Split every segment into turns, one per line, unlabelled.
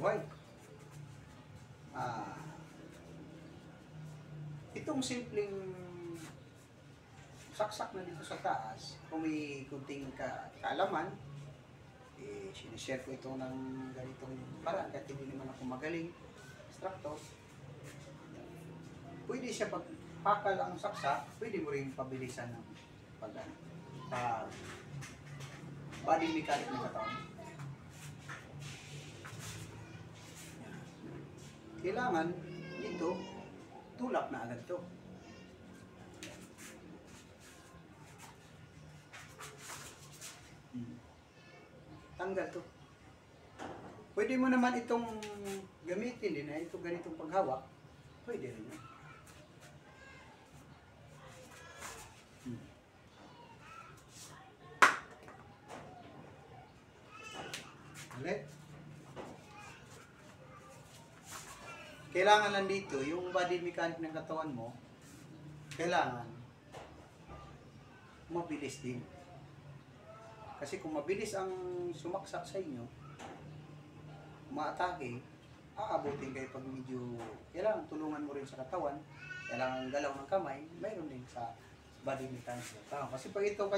Why? Itong simpleng saksak na dito sa taas, kung may kunting kaalaman, sinishare ko ito ng ganitong paraan kahit hindi naman ako magaling instructor. Pwede siya pagpakal ang saksak, pwede mo rin pabilisan ng body mechanic ng katawan. Kailangan dito tulak na agad to. Tanggal to. Pwede mo naman itong gamitin din, ito ganitong paghawak. Pwede rin yan. Ulit. Kailangan lang dito, yung body mechanic ng katawan mo, kailangan mabilis din. Kasi kung mabilis ang sumaksak sa inyo, maatake, aabutin kayo pag medyo, kailangan tulungan mo rin sa katawan, kailangan galaw ng kamay, mayroon din sa body mechanics ng katawan. Kasi pag ito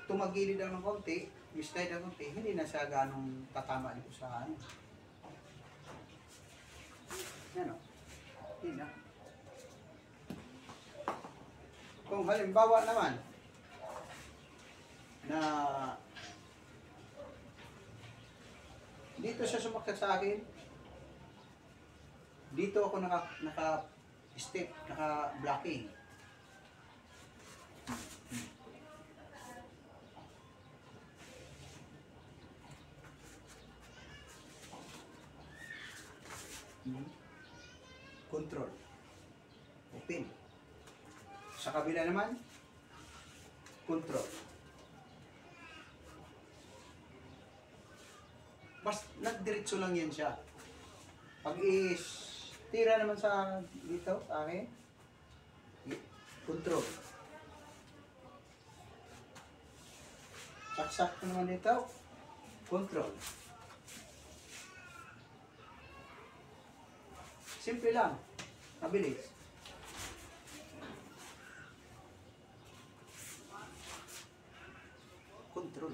tumagilid lang ng konti, mislide ng konti, hindi na siya ganong tatama dito sa ano. Yan o. Hindi na. Kung halimbawa naman, na dito siya sumaksak sa akin, dito ako naka-step, naka-blocking. Control. Open. Sa kabila naman, control. Mas nagdiretso lang yan siya. Pag tira naman sa dito, sa akin, control. Saksak naman dito, control. Simple lang, mabilis. Control.